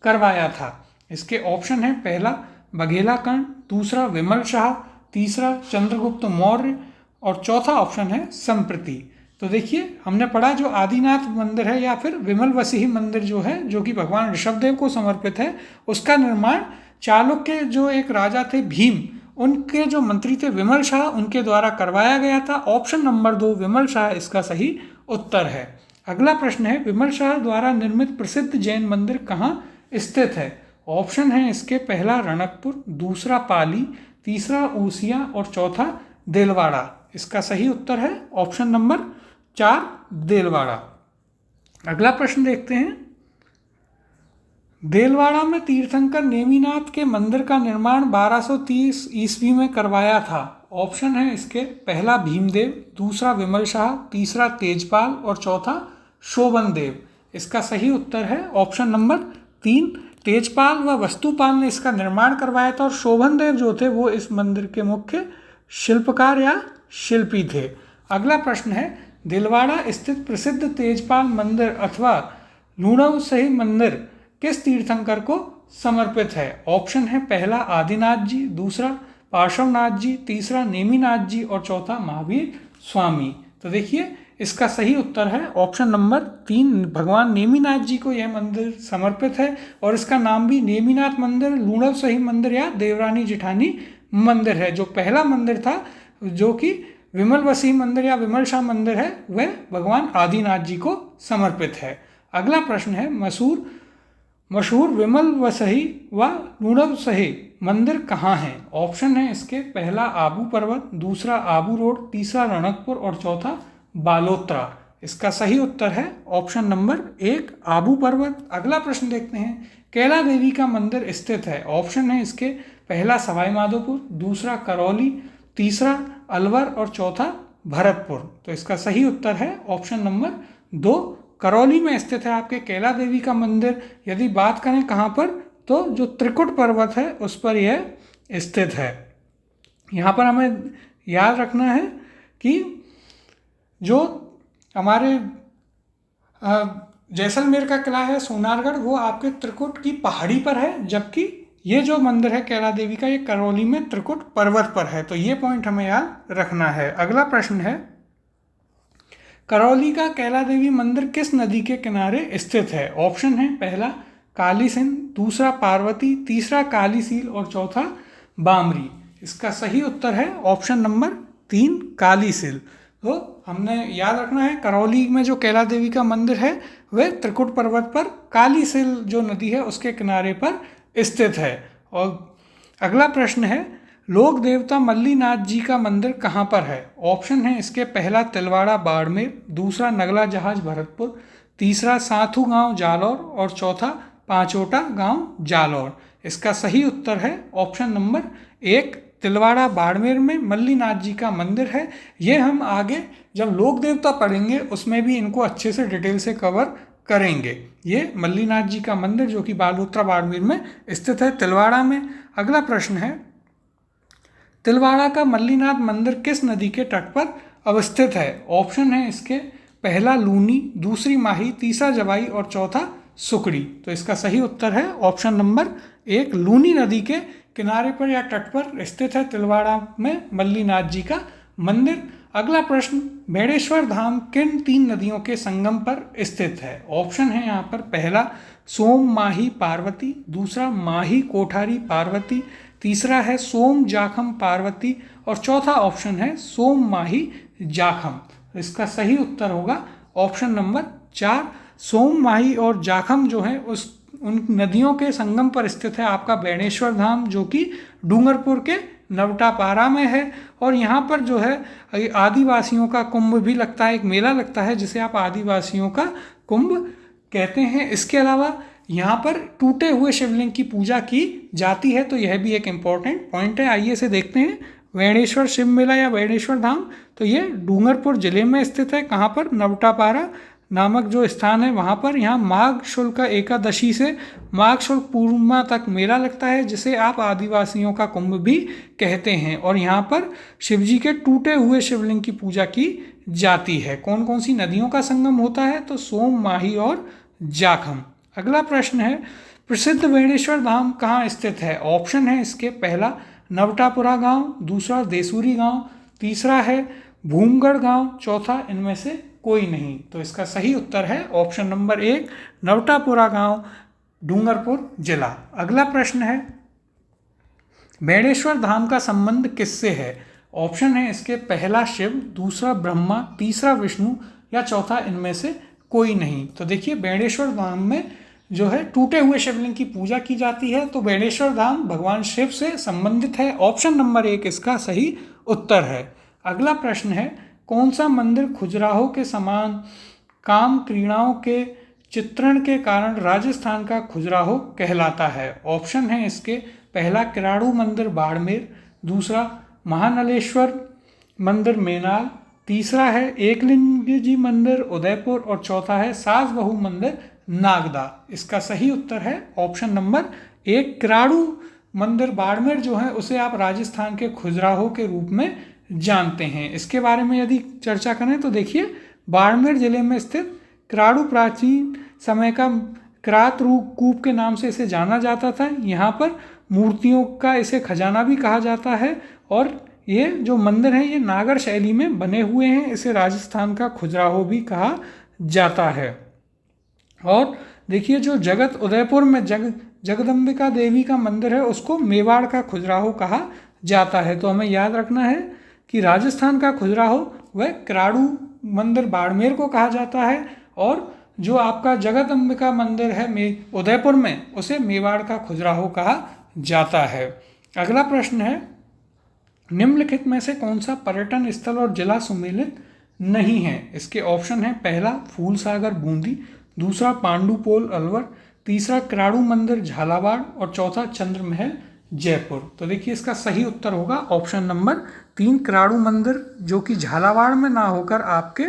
करवाया था? इसके ऑप्शन है, पहला बघेला कर्ण, दूसरा विमल शाह, तीसरा चंद्रगुप्त मौर्य और चौथा ऑप्शन है संप्रति। तो देखिए, हमने पढ़ा जो आदिनाथ मंदिर है या फिर विमल वसीही मंदिर जो है, जो कि भगवान ऋषभदेव को समर्पित है, उसका निर्माण चालुक्य जो एक राजा थे भीम, उनके जो मंत्री थे विमल शाह, उनके द्वारा करवाया गया था। ऑप्शन नंबर 2 विमल शाह इसका सही उत्तर है। अगला प्रश्न है, विमल शाह द्वारा निर्मित प्रसिद्ध जैन मंदिर कहाँ स्थित है? ऑप्शन है इसके, पहला रणकपुर, दूसरा पाली, तीसरा ऊसिया और चौथा देलवाड़ा। इसका सही उत्तर है ऑप्शन नंबर 4, देलवाड़ा। अगला प्रश्न देखते हैं, देलवाड़ा में तीर्थंकर नेमिनाथ के मंदिर का निर्माण 1230 ईस्वी में करवाया था। ऑप्शन है इसके, पहला भीमदेव, दूसरा विमल शाह, तीसरा तेजपाल और चौथा शोभन देव। इसका सही उत्तर है ऑप्शन नंबर 3, तेजपाल व वस्तुपाल ने इसका निर्माण करवाया था और शोभन देव जो थे वो इस मंदिर के मुख्य शिल्पकार या शिल्पी थे। अगला प्रश्न है, दिलवाड़ा स्थित प्रसिद्ध तेजपाल मंदिर अथवा लूणवसही मंदिर किस तीर्थंकर को समर्पित है? ऑप्शन है पहला आदिनाथ जी, दूसरा पार्श्वनाथ जी, तीसरा नेमिनाथ जी और चौथा महावीर स्वामी। तो देखिए इसका सही उत्तर है ऑप्शन नंबर 3, भगवान नेमिनाथ जी को यह मंदिर समर्पित है और इसका नाम भी नेमिनाथ मंदिर, लूणवसही मंदिर या देवरानी जेठानी मंदिर है। जो पहला मंदिर था जो कि विमलवसी मंदिर या विमलशाह मंदिर है, वह भगवान आदिनाथ जी को समर्पित है। अगला प्रश्न है मशहूर विमलवसही व लूणवसही मंदिर कहाँ है? ऑप्शन है इसके पहला आबू पर्वत, दूसरा आबू रोड, तीसरा रणकपुर और चौथा बालोतरा। इसका सही उत्तर है ऑप्शन नंबर 1 आबू पर्वत। अगला प्रश्न देखते हैं, कैला देवी का मंदिर स्थित है? ऑप्शन है इसके पहला सवाई माधोपुर, दूसरा करौली, तीसरा अलवर और चौथा भरतपुर। तो इसका सही उत्तर है ऑप्शन नंबर 2 करौली में स्थित है आपके कैला देवी का मंदिर। यदि बात करें कहाँ पर, तो जो त्रिकुट पर्वत है उस पर यह स्थित है। यहाँ पर हमें याद रखना है कि जो हमारे जैसलमेर का किला है सोनारगढ़, वो आपके त्रिकुट की पहाड़ी पर है, जबकि ये जो मंदिर है कैला देवी का, ये करौली में त्रिकुट पर्वत पर है। तो ये पॉइंट हमें याद रखना है। अगला प्रश्न है, करौली का कैला देवी मंदिर किस नदी के किनारे स्थित है? ऑप्शन है पहला काली सिंध, दूसरा पार्वती, तीसरा काली सील और चौथा बामरी। इसका सही उत्तर है ऑप्शन नंबर 3 काली सील। तो हमने याद रखना है करौली में जो कैला देवी का मंदिर है वह त्रिकुट पर्वत पर काली सील जो नदी है उसके किनारे पर स्थित है। और अगला प्रश्न है, लोक देवता मल्लीनाथ जी का मंदिर कहाँ पर है? ऑप्शन है इसके पहला तिलवाड़ा बाड़मेर, दूसरा नगला जहाज भरतपुर, तीसरा साथू गांव जालौर और चौथा पांचोटा गांव जालौर। इसका सही उत्तर है ऑप्शन नंबर 1 तिलवाड़ा बाड़मेर में मल्लीनाथ जी का मंदिर है। ये हम आगे जब लोक देवता पढ़ेंगे उसमें भी इनको अच्छे से डिटेल से कवर करेंगे। ये मल्लीनाथ जी का मंदिर जो कि बालोतरा बाड़मेर में स्थित है तिलवाड़ा में। अगला प्रश्न है, तिलवाड़ा का मल्लीनाथ मंदिर किस नदी के तट पर अवस्थित है? ऑप्शन है इसके पहला लूनी, दूसरी माही, तीसरा जवाई और चौथा सुकड़ी। तो इसका सही उत्तर है ऑप्शन नंबर 1 लूनी नदी के किनारे पर या तट पर स्थित है तिलवाड़ा में मल्लीनाथ जी का मंदिर। अगला प्रश्न, बेणेश्वर धाम किन 3 नदियों के संगम पर स्थित है? ऑप्शन है यहाँ पर पहला सोम माही पार्वती, दूसरा माही कोठारी पार्वती, तीसरा है सोम जाखम पार्वती और चौथा ऑप्शन है सोम माही जाखम। इसका सही उत्तर होगा ऑप्शन नंबर 4 सोम माही और जाखम जो है उन नदियों के संगम पर स्थित है आपका बेणेश्वर धाम, जो कि डूंगरपुर के नवटापारा में है। और यहाँ पर जो है आदिवासियों का कुंभ भी लगता है, एक मेला लगता है जिसे आप आदिवासियों का कुंभ कहते हैं। इसके अलावा यहाँ पर टूटे हुए शिवलिंग की पूजा की जाती है, तो यह भी एक इम्पॉर्टेंट पॉइंट है। आइए इसे देखते हैं। बेणेश्वर शिव मेला या बेणेश्वर धाम, तो ये डूंगरपुर जिले में स्थित है। कहाँ पर? नवटापारा नामक जो स्थान है वहाँ पर। यहाँ माघ शुक्ल एकादशी से माघ शुक्ल पूर्णिमा तक मेला लगता है, जिसे आप आदिवासियों का कुंभ भी कहते हैं। और यहाँ पर शिवजी के टूटे हुए शिवलिंग की पूजा की जाती है। कौन कौन सी नदियों का संगम होता है? तो सोम, माही और जाखम। अगला प्रश्न है, प्रसिद्ध बेणेश्वर धाम कहाँ स्थित है? ऑप्शन है इसके पहला नवटापुरा गांव, दूसरा देसूरी गांव, तीसरा है भूमगढ़ गांव, चौथा इनमें से कोई नहीं। तो इसका सही उत्तर है ऑप्शन नंबर 1 नवटापुरा गांव, डूंगरपुर जिला। अगला प्रश्न है, बेणेश्वर धाम का संबंध किससे है? ऑप्शन है इसके पहला शिव, दूसरा ब्रह्मा, तीसरा विष्णु या चौथा इनमें से कोई नहीं। तो देखिए बेणेश्वर धाम में जो है टूटे हुए शिवलिंग की पूजा की जाती है, तो बेणेश्वर धाम भगवान शिव से संबंधित है। ऑप्शन नंबर 1 इसका सही उत्तर है। अगला प्रश्न है, कौन सा मंदिर खजुराहो के समान काम क्रीड़ाओं के चित्रण के कारण राजस्थान का खजुराहो कहलाता है? ऑप्शन है इसके पहला किराड़ू मंदिर बाड़मेर, दूसरा महानलेश्वर मंदिर मेनाल, तीसरा है एकलिंग जी मंदिर उदयपुर और चौथा है सास बहू मंदिर नागदा। इसका सही उत्तर है ऑप्शन नंबर 1 किराड़ू मंदिर बाड़मेर जो है उसे आप राजस्थान के खजुराहो के रूप में जानते हैं। इसके बारे में यदि चर्चा करें तो देखिए बाड़मेर जिले में स्थित क्राडू प्राचीन समय का क्रात कूप के नाम से इसे जाना जाता था। यहाँ पर मूर्तियों का इसे खजाना भी कहा जाता है और ये जो मंदिर है ये नागर शैली में बने हुए हैं। इसे राजस्थान का खजुराहो भी कहा जाता है। और देखिए जो जगत उदयपुर में जगदम्बिका देवी का मंदिर है उसको मेवाड़ का खजुराहो कहा जाता है। तो हमें याद रखना है कि राजस्थान का खजुराहो वह क्राडू मंदिर बाड़मेर को कहा जाता है और जो आपका जगदम्बिका मंदिर है उदयपुर में उसे मेवाड़ का खजुराहो कहा जाता है। अगला प्रश्न है, निम्नलिखित में से कौन सा पर्यटन स्थल और जिला सुमेलित नहीं है? इसके ऑप्शन है, पहला फूलसागर बूंदी, दूसरा पांडुपोल अलवर, तीसरा क्राडू मंदिर झालावाड़ और चौथा चंद्रमहल जयपुर। तो देखिए इसका सही उत्तर होगा ऑप्शन नंबर 3 क्राडू मंदिर, जो कि झालावाड़ में ना होकर आपके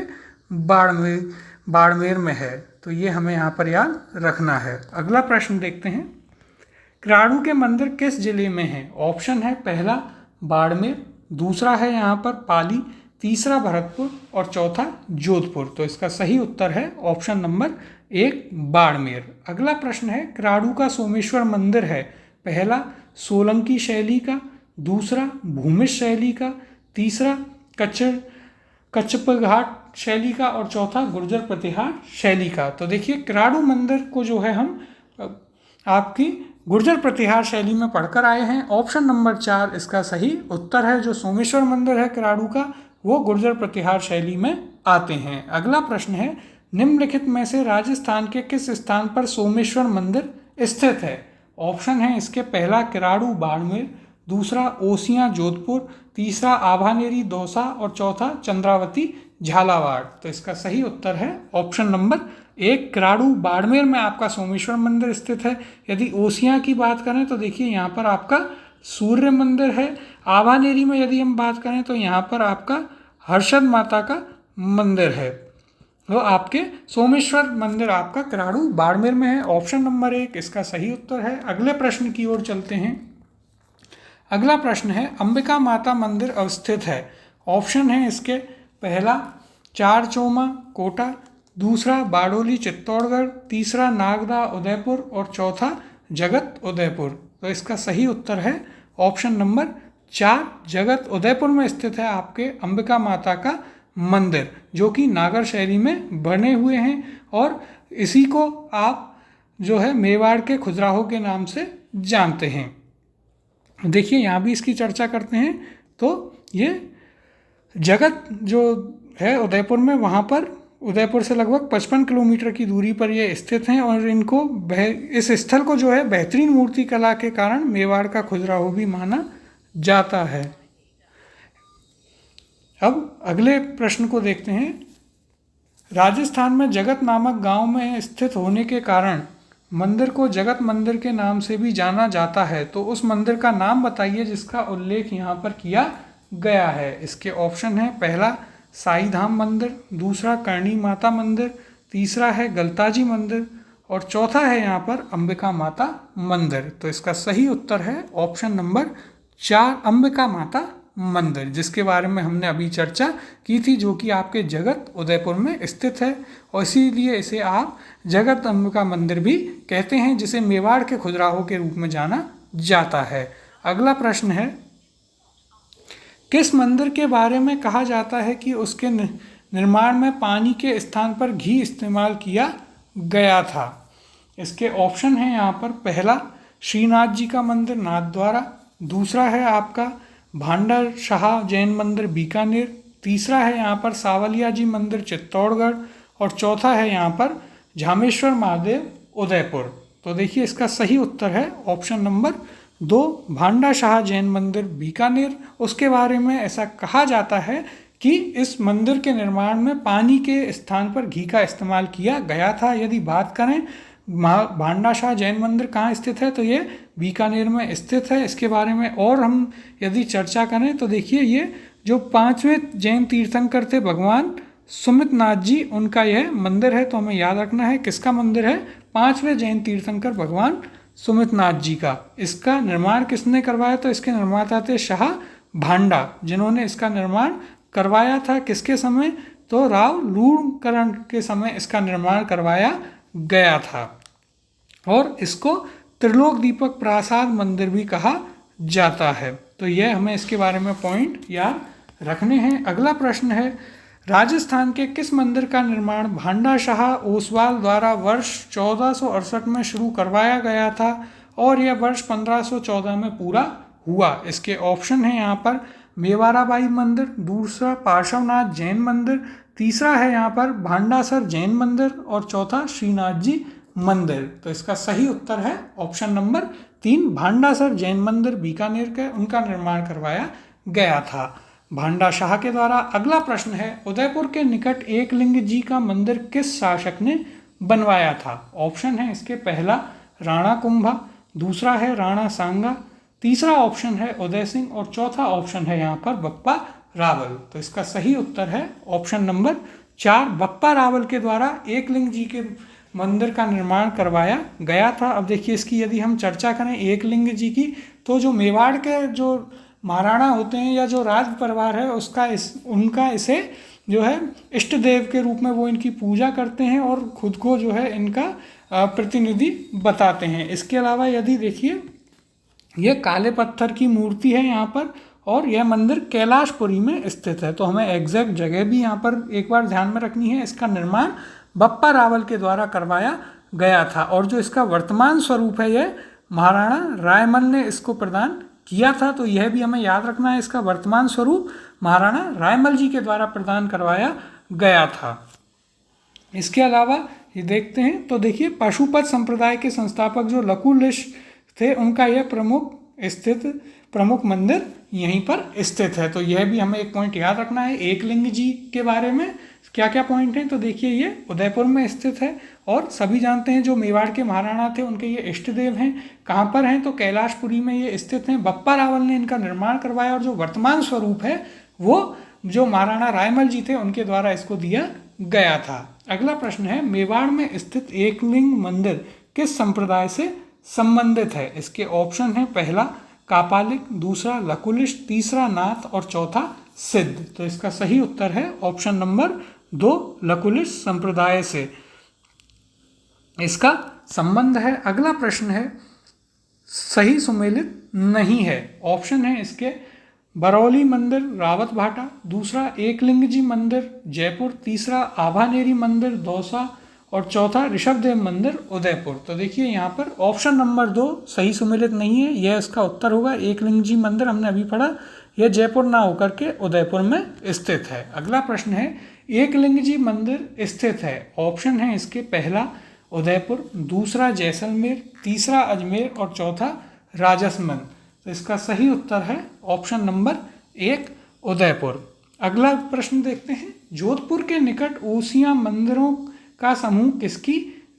बाड़मेर में है। तो ये हमें यहाँ पर याद रखना है। अगला प्रश्न देखते हैं, क्राडू के मंदिर किस जिले में है? ऑप्शन है, पहला बाड़मेर, दूसरा है यहाँ पर पाली, तीसरा भरतपुर और चौथा जोधपुर। तो इसका सही उत्तर है ऑप्शन नंबर 1 बाड़मेर। अगला प्रश्न है, क्राडू का सोमेश्वर मंदिर है, पहला सोलंकी शैली का, दूसरा भूमिज शैली का, तीसरा कच्छपघाट शैली का और चौथा गुर्जर प्रतिहार शैली का। तो देखिए क्राडू मंदिर को जो है हम आपकी गुर्जर प्रतिहार शैली में पढ़कर आए हैं। ऑप्शन नंबर 4 इसका सही उत्तर है। जो सोमेश्वर मंदिर है क्राडू का वो गुर्जर प्रतिहार शैली में आते हैं। अगला प्रश्न है, निम्नलिखित में से राजस्थान के किस स्थान पर सोमेश्वर मंदिर स्थित है? ऑप्शन है इसके, पहला क्राडू बाड़मेर, दूसरा ओसियां जोधपुर, तीसरा आभानेरी दौसा और चौथा चंद्रावती झालावाड़। तो इसका सही उत्तर है ऑप्शन नंबर 1 क्राडू बाड़मेर में आपका सोमेश्वर मंदिर स्थित है। यदि ओसियां की बात करें तो देखिए यहाँ पर आपका सूर्य मंदिर है। आभानेरी में यदि हम बात करें तो यहाँ पर आपका हर्षद माता का मंदिर है। तो आपके सोमेश्वर मंदिर आपका क्राडू बाड़मेर में है। ऑप्शन नंबर 1 इसका सही उत्तर है। अगले प्रश्न की ओर चलते हैं। अगला प्रश्न है, अंबिका माता मंदिर अवस्थित है? ऑप्शन है इसके, पहला चारचोमा कोटा, दूसरा बाडोली चित्तौड़गढ़, तीसरा नागदा उदयपुर और चौथा जगत उदयपुर। तो इसका सही उत्तर है ऑप्शन नंबर 4 जगत उदयपुर में स्थित है आपके अंबिका माता का मंदिर, जो कि नागर शैली में बने हुए हैं और इसी को आप जो है मेवाड़ के खजुराहो के नाम से जानते हैं। देखिए यहाँ भी इसकी चर्चा करते हैं। तो ये जगत जो है उदयपुर में, वहाँ पर उदयपुर से लगभग 55 किलोमीटर की दूरी पर ये स्थित हैं और इनको इस स्थल को जो है बेहतरीन मूर्ति कला के कारण मेवाड़ का खजुराहो भी माना जाता है। अब अगले प्रश्न को देखते हैं। राजस्थान में जगत नामक गांव में स्थित होने के कारण मंदिर को जगत मंदिर के नाम से भी जाना जाता है। तो उस मंदिर का नाम बताइए जिसका उल्लेख यहाँ पर किया गया है। इसके ऑप्शन है, पहला साई धाम मंदिर, दूसरा करणी माता मंदिर, तीसरा है गलताजी मंदिर और चौथा है यहाँ पर अंबिका माता मंदिर। तो इसका सही उत्तर है ऑप्शन नंबर 4 अंबिका माता मंदिर, जिसके बारे में हमने अभी चर्चा की थी, जो कि आपके जगत उदयपुर में स्थित है और इसीलिए इसे आप जगत अंबिका मंदिर भी कहते हैं, जिसे मेवाड़ के खजुराहो के रूप में जाना जाता है। अगला प्रश्न है, किस मंदिर के बारे में कहा जाता है कि उसके निर्माण में पानी के स्थान पर घी इस्तेमाल किया गया था? इसके ऑप्शन हैं यहाँ पर, पहला श्रीनाथ जी का मंदिर नाथद्वारा, दूसरा है आपका भांडर शाह जैन मंदिर बीकानेर, तीसरा है यहाँ पर सावलिया जी मंदिर चित्तौड़गढ़ और चौथा है यहाँ पर झामेश्वर महादेव उदयपुर। तो देखिए इसका सही उत्तर है ऑप्शन नंबर 2 भांडा शाह जैन मंदिर बीकानेर। उसके बारे में ऐसा कहा जाता है कि इस मंदिर के निर्माण में पानी के स्थान पर घी का इस्तेमाल किया गया था। यदि बात करें भांडा शाह जैन मंदिर कहाँ स्थित है, तो ये बीकानेर में स्थित है। इसके बारे में और हम यदि चर्चा करें तो देखिए ये जो 5वें जैन तीर्थंकर थे भगवान सुमितनाथ जी, उनका यह मंदिर है। तो हमें याद रखना है किसका मंदिर है, 5वें जैन तीर्थंकर भगवान सुमितनाथ जी का। इसका निर्माण किसने करवाया, तो इसके निर्माता थे शाह भांडा, जिन्होंने इसका निर्माण करवाया था। किसके समय, तो राव लूणकरण के समय इसका निर्माण करवाया गया था और इसको त्रिलोक दीपक प्रासाद मंदिर भी कहा जाता है। तो यह हमें इसके बारे में पॉइंट याद रखने हैं। अगला प्रश्न है, राजस्थान के किस मंदिर का निर्माण भांडा शाह ओसवाल द्वारा वर्ष 1468 में शुरू करवाया गया था और यह वर्ष 1514 में पूरा हुआ? इसके ऑप्शन हैं यहाँ पर मेवाराबाई मंदिर, दूसरा पार्श्वनाथ जैन मंदिर, तीसरा है यहाँ पर भांडासर जैन मंदिर और चौथा श्रीनाथ जी मंदिर। तो इसका सही उत्तर है ऑप्शन नंबर 3, भांडासर जैन मंदिर बीकानेर के उनका निर्माण करवाया गया था भांडा शाह के द्वारा। अगला प्रश्न है, उदयपुर के निकट एकलिंग जी का मंदिर किस शासक ने बनवाया था? ऑप्शन है इसके पहला राणा कुंभा, दूसरा है राणा सांगा, तीसरा ऑप्शन है उदय सिंह और चौथा ऑप्शन है यहाँ पर बप्पा रावल। तो इसका सही उत्तर है ऑप्शन नंबर 4, बप्पा रावल के द्वारा एकलिंग जी के मंदिर का निर्माण करवाया गया था। अब देखिए इसकी यदि हम चर्चा करें एकलिंग जी की, तो जो मेवाड़ के जो महाराणा होते हैं या जो राज परिवार है उनका इसे जो है इष्ट देव के रूप में वो इनकी पूजा करते हैं और खुद को जो है इनका प्रतिनिधि बताते हैं। इसके अलावा यदि देखिए ये काले पत्थर की मूर्ति है यहाँ पर और यह मंदिर कैलाशपुरी में स्थित है। तो हमें एग्जैक्ट जगह भी यहाँ पर एक बार ध्यान में रखनी है। इसका निर्माण बप्पा रावल के द्वारा करवाया गया था और जो इसका वर्तमान स्वरूप है यह महाराणा रायमल ने इसको प्रदान किया था। तो यह भी हमें याद रखना है, इसका वर्तमान स्वरूप महाराणा रायमल जी के द्वारा प्रदान करवाया गया था। इसके अलावा ये देखते हैं तो देखिए पाशुपत संप्रदाय के संस्थापक जो लकुलिश थे उनका यह प्रमुख मंदिर यहीं पर स्थित है। तो यह भी हमें एक पॉइंट याद रखना है। एकलिंग जी के बारे में क्या क्या पॉइंट हैं, तो देखिए ये उदयपुर में स्थित है और सभी जानते हैं जो मेवाड़ के महाराणा थे उनके ये इष्ट देव हैं। कहाँ पर हैं, तो कैलाशपुरी में ये स्थित हैं। बप्पा रावल ने इनका निर्माण करवाया और जो वर्तमान स्वरूप है वो जो महाराणा रायमल जी थे उनके द्वारा इसको दिया गया था। अगला प्रश्न है, मेवाड़ में स्थित एकलिंग मंदिर किस संप्रदाय से संबंधित है? इसके ऑप्शन है पहला कापालिक, दूसरा लकुलिश, तीसरा नाथ और चौथा सिद्ध। तो इसका सही उत्तर है ऑप्शन नंबर 2, लकुलिश संप्रदाय से इसका संबंध है। अगला प्रश्न है, सही सुमेलित नहीं है। ऑप्शन है इसके बरौली मंदिर रावत भाटा, दूसरा एकलिंग जी मंदिर जयपुर, तीसरा आभानेरी मंदिर दौसा और चौथा ऋषभदेव मंदिर उदयपुर। तो देखिए यहाँ पर ऑप्शन नंबर 2 सही सुमेलित नहीं है, यह इसका उत्तर होगा। एकलिंग जी मंदिर हमने अभी पढ़ा, यह जयपुर ना होकर के उदयपुर में स्थित है। अगला प्रश्न है, एकलिंग जी मंदिर स्थित है। ऑप्शन है इसके पहला उदयपुर, दूसरा जैसलमेर, तीसरा अजमेर और चौथा राजसमंद। तो इसका सही उत्तर है ऑप्शन नंबर 1 उदयपुर। अगला प्रश्न देखते हैं, जोधपुर के निकट ओसियां मंदिरों का समूह किसकी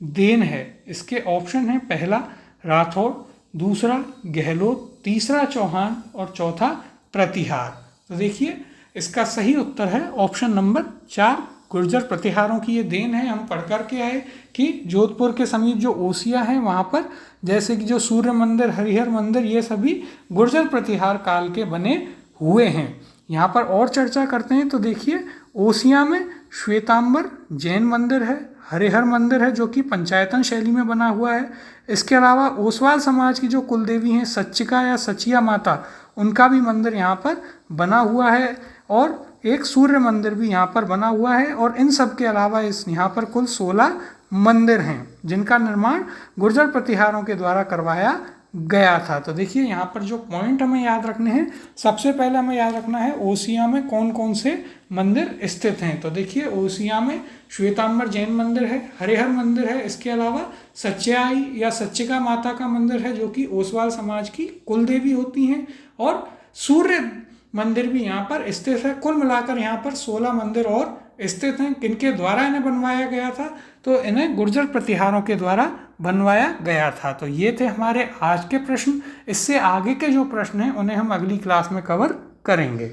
देन है? इसके ऑप्शन है पहला राठौड़, दूसरा गहलोत, तीसरा चौहान और चौथा प्रतिहार। तो देखिए इसका सही उत्तर है ऑप्शन नंबर 4 गुर्जर प्रतिहारों की ये देन है। हम पढ़ कर के आए कि जोधपुर के समीप जो ओसिया है वहाँ पर जैसे कि जो सूर्य मंदिर, हरिहर मंदिर, ये सभी गुर्जर प्रतिहार काल के बने हुए हैं। यहाँ पर और चर्चा करते हैं तो देखिए ओसिया में श्वेतांबर जैन मंदिर है, हरिहर मंदिर है जो कि पंचायतन शैली में बना हुआ है। इसके अलावा ओसवाल समाज की जो कुलदेवी हैं सच्चिका या सचिया माता, उनका भी मंदिर यहाँ पर बना हुआ है और एक सूर्य मंदिर भी यहाँ पर बना हुआ है। और इन सब के अलावा यहाँ पर कुल 16 मंदिर हैं जिनका निर्माण गुर्जर प्रतिहारों के द्वारा करवाया गया था। तो देखिए यहाँ पर जो पॉइंट हमें याद रखने हैं, सबसे पहले हमें याद रखना है ओसिया में कौन कौन से मंदिर स्थित हैं। तो देखिए ओसिया में श्वेतांबर जैन मंदिर है, हरिहर मंदिर है, इसके अलावा सच्चाई या सच्चिका माता का मंदिर है जो कि ओसवाल समाज की कुलदेवी होती हैं और सूर्य मंदिर भी यहाँ पर स्थित है। कुल मिलाकर यहाँ पर 16 मंदिर और स्थित हैं। किनके द्वारा इन्हें बनवाया गया था? तो इन्हें गुर्जर प्रतिहारों के द्वारा बनवाया गया था। तो ये थे हमारे आज के प्रश्न। इससे आगे के जो प्रश्न हैं उन्हें हम अगली क्लास में कवर करेंगे।